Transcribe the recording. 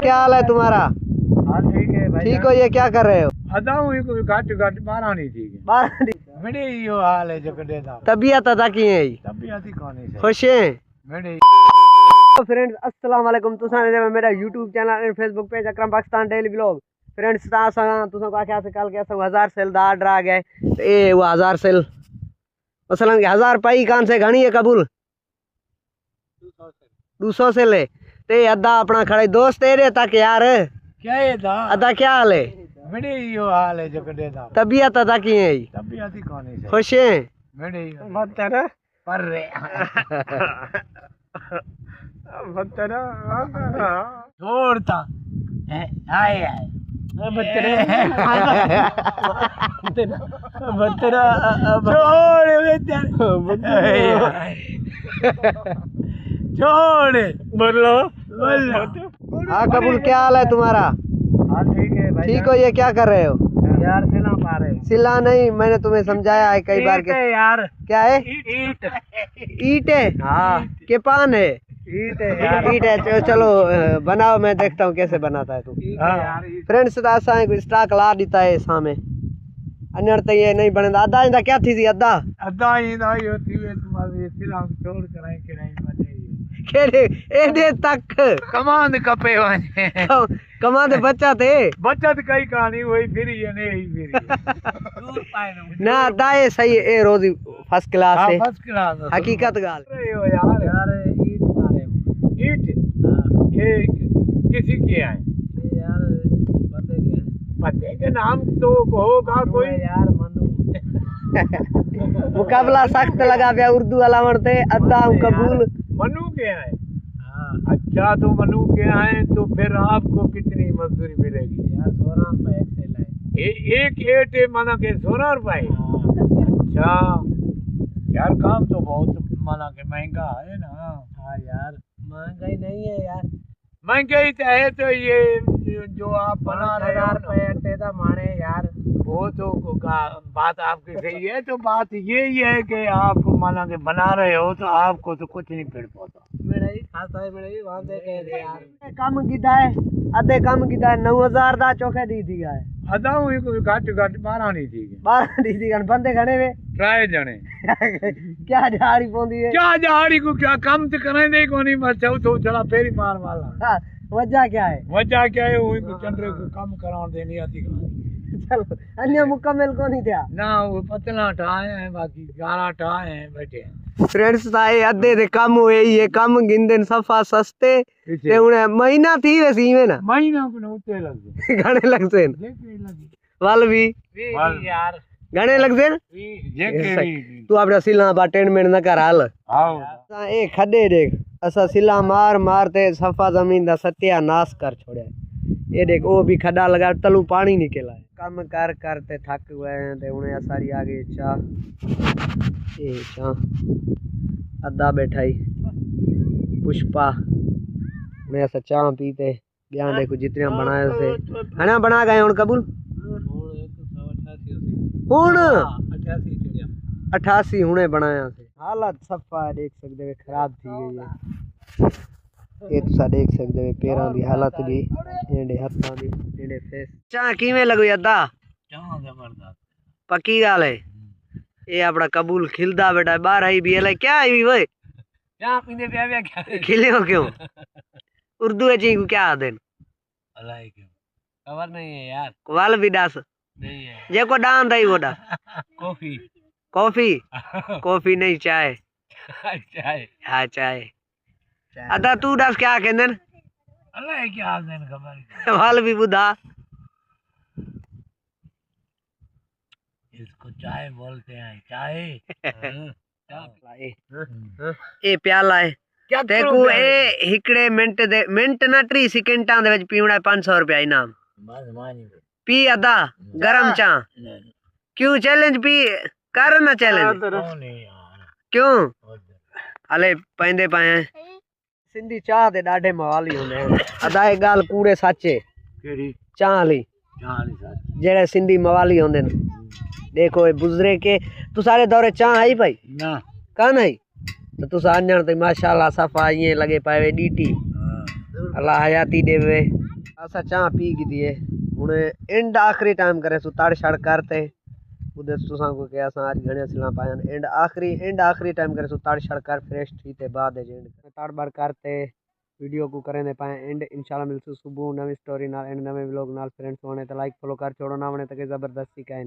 क्या हाल है तुम्हारा? हाँ ठीक है भाई। ठीक हो? ये क्या कर रहे हो? अदाऊं ही कोई घाट घाट बारह नहीं थी। मेरे यो हाल है जो कदे दा। तबीयत अदा की है? तबीयत ही कौन है? खुश हैं? मेरे फ्रेंड्स अस्सलाम वालेकुम। तुसा ने मेरा YouTube channel and Facebook page Akram Pakistan daily vlog. Friends तुसा को आख्या से कल कैसा 1000 सेल दा ऑर्डर आ गए। ए वो 1000 सेल मसलन 1000 पाई कान से घणी है कबूल 200 से ले ते अद्धा अपना खड़े दोस्त तेरे तक यार क्या है दा? अद्धा क्या हाल है? मेरे यो हाल है जो कदे दा। तबीयत अदा की है? तबीयत ही कौन है? खुश हैं? मेरे बत्तर पर रे बत्तर छोड़ता है आए आए बत्तर बत्तर छोड़ बोलो हाँ कबूल क्या हाल है तुम्हारा? हाँ ठीक है भाई। ठीक हो? ये क्या कर रहे हो? यार सिला पा रहे हो? सिला नहीं, मैंने तुम्हें समझाया है कई बार के। यार क्या है? ईट ईट है? हाँ के पान है? ईट है यार। ईट है। चलो बनाओ, मैं देखता हूँ कैसे बनाता है तू। हाँ फ्रेंड्स असा स्टॉक ला दीता है सामे अन्यर तो ये नहीं बने अद्धा इंदा क्या थी अद्धा अद्धा ही ना यो थी वे तुम्हारे सिला छोड़ कराए के नहीं बने केड़े एडे तक कमांड कपे वाने कमा दे बच्चा थे बचत कई कहानी वही फिर ये नहीं फिर ना अद्धा ये सही है। ए रोजी फर्स्ट क्लास है, फर्स्ट क्लास हकीकत गाल यो यार यार ईट मारे ईट ये किसी के हैं यार बंदे के नाम तो होगा कोई यार मनु मुकाबला सख्त लगा पिया उर्दू वाला बनते अद्धा कबूल मनु के हैं। अच्छा तो मनु के हैं तो फिर आपको कितनी मजदूरी मिलेगी यार? 16 रुपए एक सेल है। एक एटे माना के 16 रुपए। अच्छा यार काम तो बहुत माना के महंगा है ना? हाँ यार महंगाई नहीं है यार। महंगाई तो है तो ये जो आप बना रहे हो अट्टे का माने यार वो तो बात आपकी सही है। तो बात यही है कि आप माना के बना रहे हो तो आपको तो कुछ नहीं पेड़ पौधा मेरा ही खाता है। मेरा ही वहां देखे यार कम कीता है अद्धे कम कीता है 9000 दा चौके दी थी है अदाऊं ही कोई घाट घाट 12 नहीं थी 12 दी थी बंदे खड़े वे ट्राई जने क्या झाड़ी पोंदी है? क्या झाड़ी को क्या काम तो करे नहीं कोनी बस चल तो चला फेरी मार वाला। वजह क्या है? वजह क्या है? वही को चंद्र को काम कराउन देनी आती चलो अन्य मुकम्मल को नहीं था ना वो पतला ठाए हैं बाकी गाना ठाए हैं बैठे हैं। फ्रेंड्स ताए अद्धे दे कम हुए ये कम गिंदन सफा सस्ते ते उन्हें महीना थी वैसी में ना महीना को उते लग घणे लगते वाल भी यार घणे लगते तू अपना सिला बा टेनमेंट न कर हाल आओ ए खड्डे देख असा सिला मार मार ते सफा जमीन दा सत्यानाश कर छोड़े। ये देख वो भी खड्डा लगा तलू पानी निकला है। काम कर करते थक गए हैं ते उन्हें सारी आ गई चाह ए चाह अद्धा बैठा ही पुष्पा मैं ऐसा चाह पीते बयान देखो जितने बनाए से है बना गए हूँ कबूल हुण 88 हुणे बनाया से हालत सफा देख सकते वे खराब थी गई है। ये तुसा देख सकते वे पैरां दी हालत भी एडे हत्थां दी एडे फेस चाह किवें लगई अद्धा चाह जबरदस्त पक्की गाल है। ये अपना कबूल खिलदा बेटा बाहर आई भी है क्या आई वे चाह पींदे पे क्या खिले क्यों उर्दू जी को क्या देन अलाई क्यों खबर नहीं है यार वाल भी दास नहीं है जे को डांद आई वोडा कॉफी कॉफी कॉफी नहीं चाय चाय हाँ चाय अदा तू दस क्या कहंदन अल्लाह क्या देन खबर वाल भी बुधा इसको चाय बोलते हैं चाय ए प्याला है क्या देखो ए हिकड़े मिनट ना 3 सेकंडां दे विच पीवना 500 रुपया इनाम बस मानी पी अदा गरम चा क्यों चैलेंज पी कर ना चैलेंज क्यों हले पैंदे पाए सिंधी चाह दे डाढे मवाली होंदे अदा ए गाल कूड़े साचे केड़ी चाह ली जेड़े सिंधी मवाली होंदे देखो ए बुजरे के तू सारे दौरे चाह आई भाई ना कहां आई तो तुसा अञण ते माशाल्लाह सफ़ा ये लगे पाए डीटी अल्लाह हयाती देवे असा चाह पी की दिए हुन एंड आखिरी टाइम करे सु ताड़ छड़ करते उदे तुसा को के असा आज घणे सिला पायन एंड आखिरी टाइम करे सु ताड़ छड़ कर फ्रेश थी ते बाद एंड ताड़ बाड़ करते वीडियो को करें पाए एंड इंशाल्लाह मिलसु सुबह नवी स्टोरी नाल एंड नवे व्लॉग नाल फ्रेंड्स होने तो लाइक फॉलो कर छोड़ो ना होने तो जबरदस्ती का